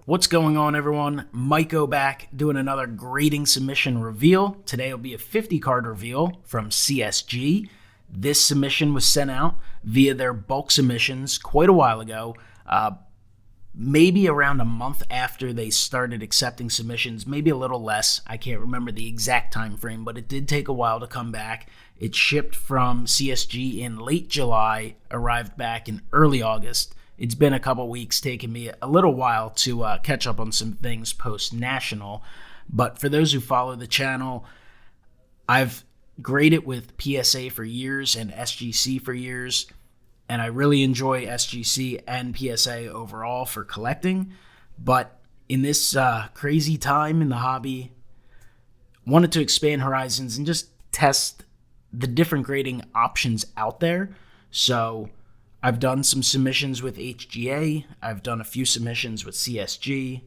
What's going on, everyone? MikeO back doing another grading submission reveal. Today will be a 50 card reveal from CSG. This submission was sent out via their bulk submissions quite a while ago, maybe around a month after they started accepting submissions, maybe a little less. I can't remember the exact time frame, but it did take a while to come back. It shipped from CSG in late July, arrived back in early August. It's been a couple weeks, taking me a little while to catch up on some things post-national. But for those who follow the channel, I've graded with PSA for years and SGC for years, and I really enjoy SGC and PSA overall for collecting. But in this crazy time in the hobby, wanted to expand horizons and just test the different grading options out there. So I've done some submissions with HGA. I've done a few submissions with CSG.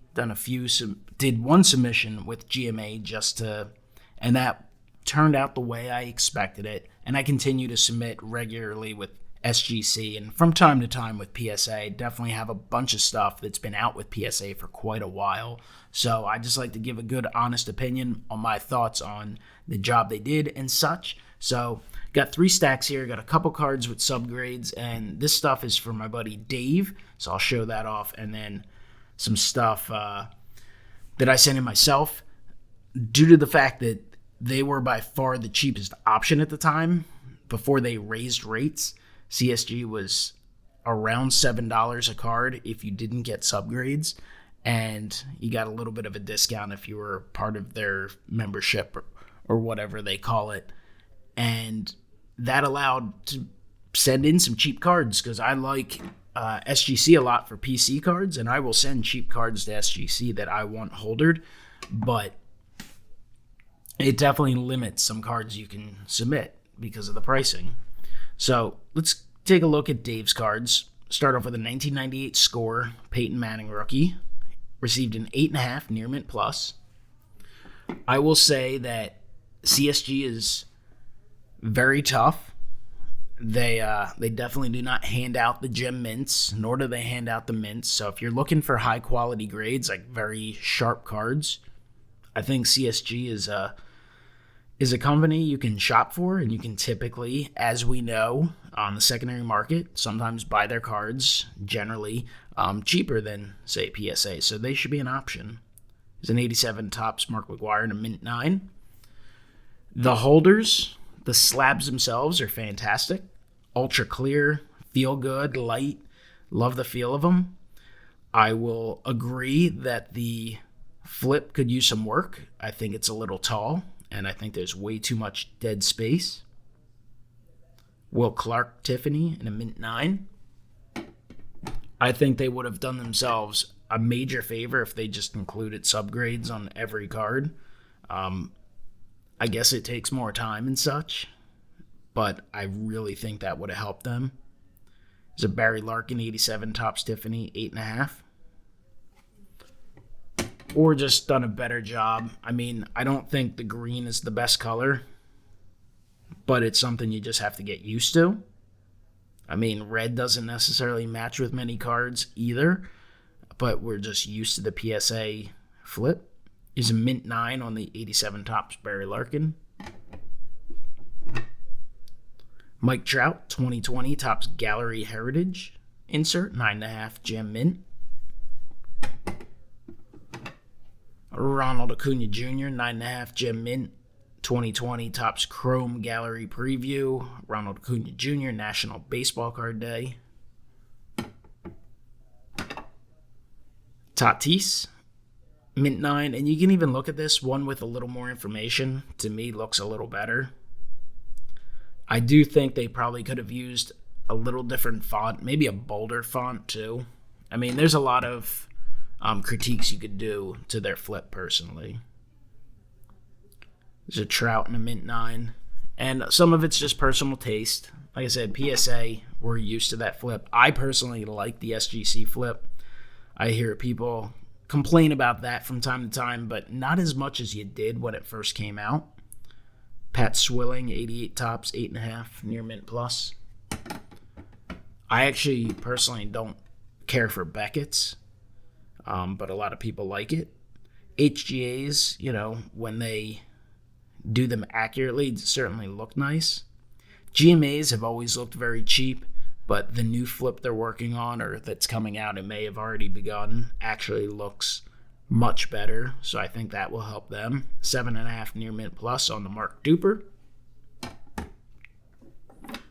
Did one submission with GMA and that turned out the way I expected it. And I continue to submit regularly with SGC and from time to time with PSA. Definitely have a bunch of stuff that's been out with PSA for quite a while. So I just like to give a good, honest opinion on my thoughts on the job they did and such. So got 3 stacks here, got a couple cards with subgrades, and this stuff is for my buddy Dave, so I'll show that off, and then some stuff that I sent in myself. Due to the fact that they were by far the cheapest option at the time, before they raised rates, CSG was around $7 a card if you didn't get subgrades, and you got a little bit of a discount if you were part of their membership or whatever they call it. And that allowed to send in some cheap cards because I like SGC a lot for PC cards, and I will send cheap cards to SGC that I want holdered, but it definitely limits some cards you can submit because of the pricing. So let's take a look at Dave's cards. Start off with a 1998 score, Peyton Manning rookie, received an 8.5 near mint plus. I will say that CSG is very tough. They definitely do not hand out the gem mints, nor do they hand out the mints. So if you're looking for high quality grades, like very sharp cards, I think CSG is a company you can shop for, and you can typically, as we know, on the secondary market, sometimes buy their cards generally cheaper than, say, PSA. So they should be an option. There's an 87 Topps Mark McGwire and a mint 9. The holders, the slabs themselves are fantastic. Ultra clear, feel good, light. Love the feel of them. I will agree that the flip could use some work. I think it's a little tall, and I think there's way too much dead space. Will Clark Tiffany in a mint 9. I think they would have done themselves a major favor if they just included subgrades on every card. I guess it takes more time and such, but I really think that would have helped them. There's a Barry Larkin 87 Topps Tiffany 8.5. Or just done a better job. I mean, I don't think the green is the best color, but it's something you just have to get used to. I mean, red doesn't necessarily match with many cards either, but we're just used to the PSA flip. Is a mint 9 on the 87 Topps Barry Larkin. Mike Trout 2020 Topps Gallery Heritage insert 9.5 gem mint. Ronald Acuna Jr. 9.5 gem mint 2020 Topps Chrome Gallery Preview. Ronald Acuna Jr. National Baseball Card Day. Tatis mint 9, and you can even look at this one with a little more information. To me, looks a little better. I do think they probably could have used a little different font, maybe a bolder font too. I mean, there's a lot of critiques you could do to their flip personally. There's a Trout and a mint 9, and some of it's just personal taste. Like I said, PSA, we're used to that flip. I personally like the SGC flip. I hear people complain about that from time to time, but not as much as you did when it first came out. Pat Swilling, 88 Topps, 8.5 near mint plus. I actually personally don't care for Beckett's. but a lot of people like it. HGAs, when they do them accurately, certainly look nice. GMAs have always looked very cheap, but the new flip they're working on, or that's coming out and may have already begun, actually looks much better. So I think that will help them. 7.5 near mint plus on the Mark Duper.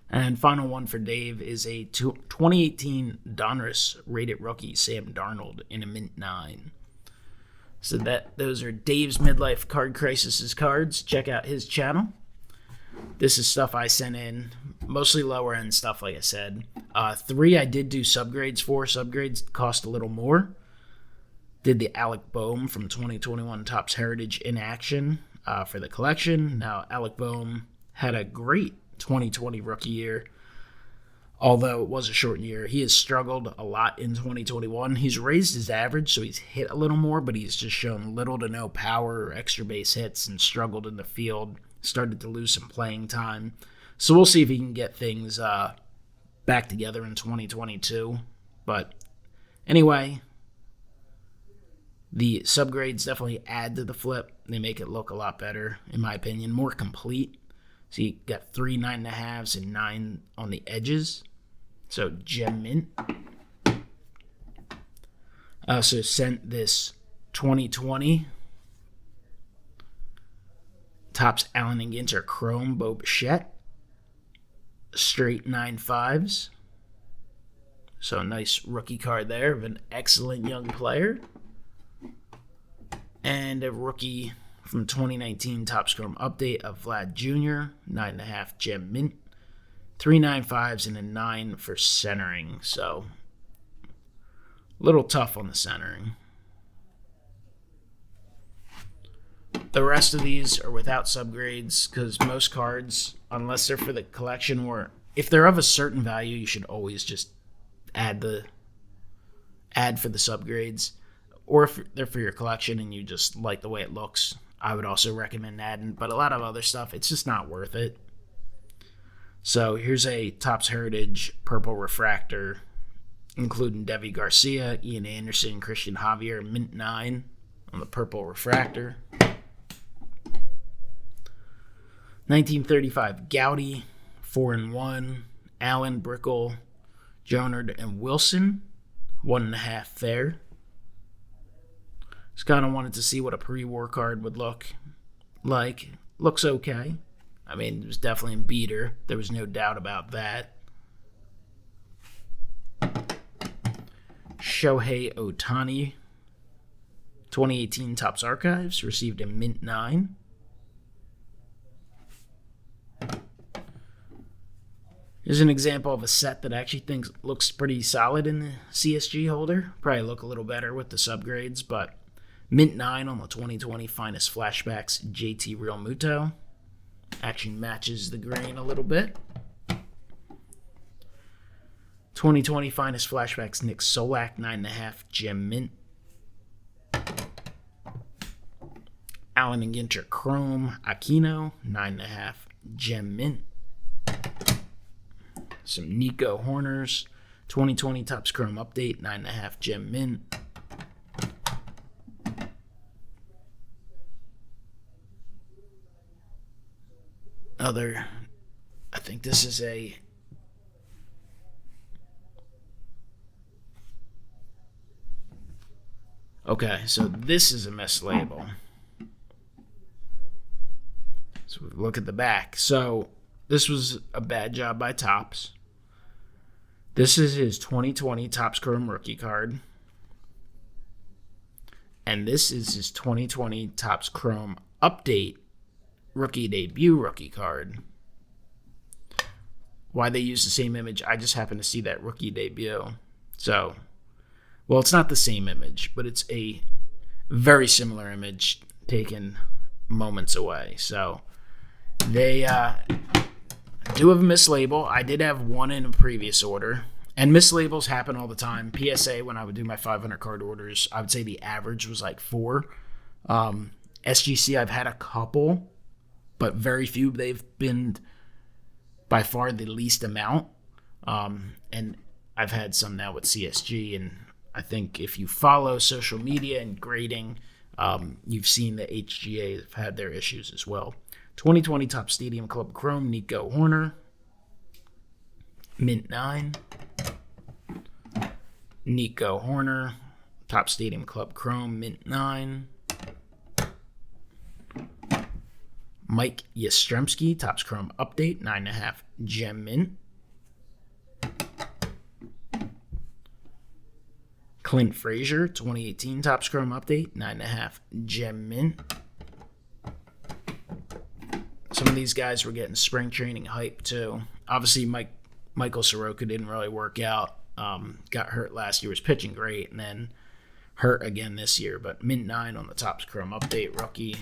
And final one for Dave is a 2018 Donruss rated rookie, Sam Darnold, in a mint 9. So those are Dave's Midlife Card Crisis cards. Check out his channel. This is stuff I sent in, mostly lower end stuff, like I said. 3 I did do subgrades for. Subgrades cost a little more. Did the Alec Boehm from 2021 Topps Heritage in action for the collection. Now, Alec Boehm had a great 2020 rookie year, although it was a short year. He has struggled a lot in 2021. He's raised his average, so he's hit a little more, but he's just shown little to no power or extra base hits and struggled in the field. Started to lose some playing time. So we'll see if he can get things back together in 2022. But anyway, the subgrades definitely add to the flip. They make it look a lot better, in my opinion, more complete. So you got 3 9.5s and 9 on the edges. So gem mint. I also sent this 2020 Topps Allen and Ginter Chrome Bo Bichette. Straight 9.5s. So a nice rookie card there of an excellent young player. And a rookie from 2019 Topps Chrome Update of Vlad Jr., 9.5 gem mint, 3 9.5s and a 9 for centering. So a little tough on the centering. The rest of these are without subgrades because most cards, unless they're for the collection or if they're of a certain value, you should always just add for the subgrades. Or if they're for your collection and you just like the way it looks, I would also recommend adding. But a lot of other stuff, it's just not worth it. So here's a Topps Heritage Purple Refractor, including Devi Garcia, Ian Anderson, Christian Javier, mint 9 on the Purple Refractor. 1935 Gaudy, 4-1, Allen, Brickell, Jonard, and Wilson, 1.5 there. Just kind of wanted to see what a pre-war card would look like. Looks okay. I mean, it was definitely a beater. There was no doubt about that. Shohei Ohtani, 2018 Topps Archives, received a mint 9. Here's an example of a set that I actually think looks pretty solid in the CSG holder. Probably look a little better with the subgrades, but mint 9 on the 2020 Finest Flashbacks JT Real Muto. Actually matches the grain a little bit. 2020 Finest Flashbacks Nick Solak, 9.5 gem mint. Allen and Ginter Chrome Aquino, 9.5 gem mint. Some Nico Horners, 2020 Topps Chrome Update, 9.5 gem mint. I think this is a okay, so this is a Mislabel. So we look at the back. So this was a bad job by Topps. This is his 2020 Topps Chrome rookie card. And this is his 2020 Topps Chrome Update rookie debut rookie card. Why they use the same image, I just happen to see that rookie debut. So, well, it's not the same image, but it's a very similar image taken moments away. So they do have a mislabel. I did have one in a previous order. And mislabels happen all the time. PSA, when I would do my 500 card orders, I would say the average was like 4. SGC, I've had a couple, but very few. They've been by far the least amount. And I've had some now with CSG, and I think if you follow social media and grading, you've seen the HGA have had their issues as well. 2020 Top Stadium Club Chrome, Nico Horner. Mint 9. Nico Horner, Top Stadium Club Chrome, Mint 9. Mike Yastrzemski, Topps Chrome Update, 9.5 Gem Mint. Clint Frazier, 2018 Topps Chrome Update, 9.5 Gem Mint. Some of these guys were getting spring training hype too. Obviously, Michael Soroka didn't really work out. Got hurt last year, was pitching great, and then hurt again this year. But Mint 9 on the Topps Chrome Update rookie.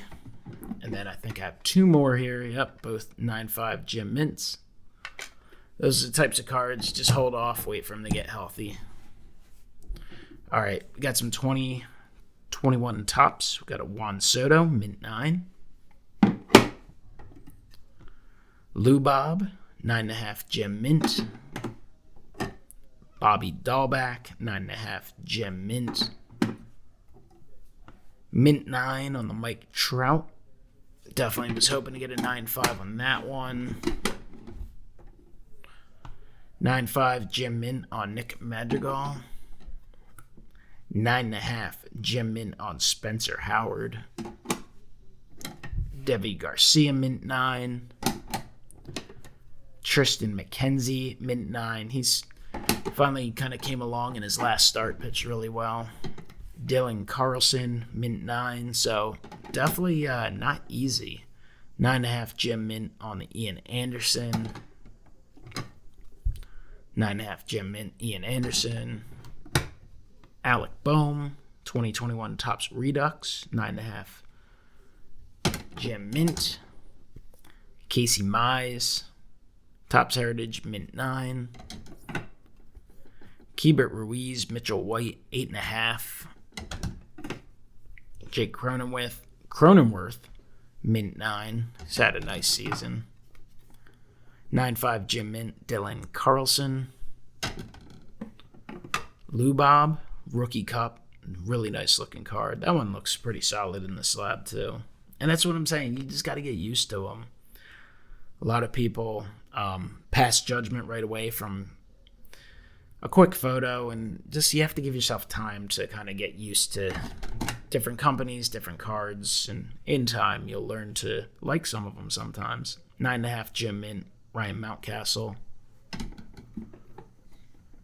And then I think I have two more here. Yep, both 9.5 Gem Mints. Those are the types of cards. Just hold off, wait for them to get healthy. All right, we got some 2021 Topps. We got a Juan Soto, Mint 9. Lou Bob, 9.5 Gem Mint. Bobby Dahlback, 9.5 Gem Mint. Mint 9 on the Mike Trout. Definitely was hoping to get a 9.5 on that one. 9.5 Gem Mint on Nick Madrigal. 9.5 Gem Mint on Spencer Howard. Devi Garcia, Mint 9. Tristan McKenzie, Mint 9. He's finally kind of came along in his last start, pitched really well. Dylan Carlson, Mint 9. So definitely not easy. 9.5 Gem Mint on the Ian Anderson. 9.5 Gem Mint, Ian Anderson. Alec Boehm, 2021 Topps Redux, 9.5 Gem Mint. Casey Mize, Topps Heritage, Mint 9. Keibert Ruiz, Mitchell White, 8.5. Jake Cronenworth, Mint 9. He's had a nice season. 9.5 Gem Mint, Dylan Carlson. Lou Bob, Rookie Cup, really nice looking card. That one looks pretty solid in the slab too. And that's what I'm saying. You just got to get used to them. A lot of people pass judgment right away from a quick photo, and just you have to give yourself time to kind of get used to different companies, different cards, and in time you'll learn to like some of them sometimes. 9.5 Gem Mint, Ryan Mountcastle.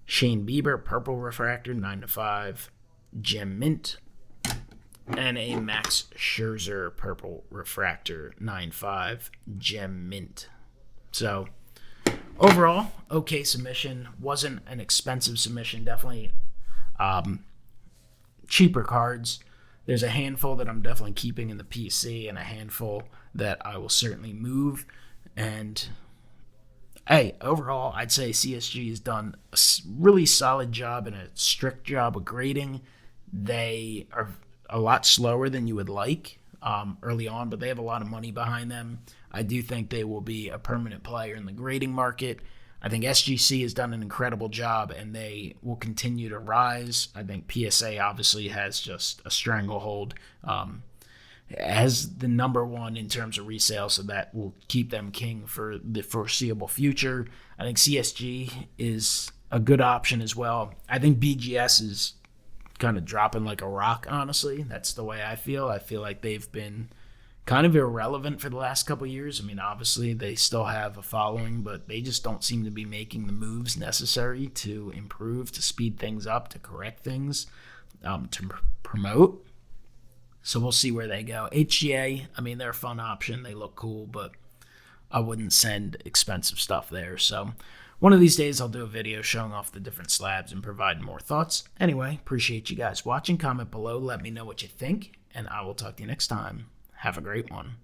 Shane Bieber, Purple Refractor, 9.5 Gem Mint. And a Max Scherzer Purple Refractor, 9.5 Gem Mint. So overall, okay submission. Wasn't an expensive submission. Definitely cheaper cards. There's a handful that I'm definitely keeping in the PC and a handful that I will certainly move. And hey, overall, I'd say CSG has done a really solid job and a strict job of grading. They are a lot slower than you would like early on, but they have a lot of money behind them. I do think they will be a permanent player in the grading market. I think SGC has done an incredible job, and they will continue to rise. I think PSA obviously has just a stranglehold as the number one in terms of resale, so that will keep them king for the foreseeable future. I think CSG is a good option as well. I think BGS is kind of dropping like a rock, honestly. That's the way I feel. I feel like they've been kind of irrelevant for the last couple of years. I mean, obviously they still have a following, but they just don't seem to be making the moves necessary to improve, to speed things up, to correct things, to promote. So we'll see where they go. HGA, I mean, they're a fun option. They look cool, but I wouldn't send expensive stuff there. So one of these days I'll do a video showing off the different slabs and provide more thoughts. Anyway, appreciate you guys watching. Comment below. Let me know what you think, and I will talk to you next time. Have a great one.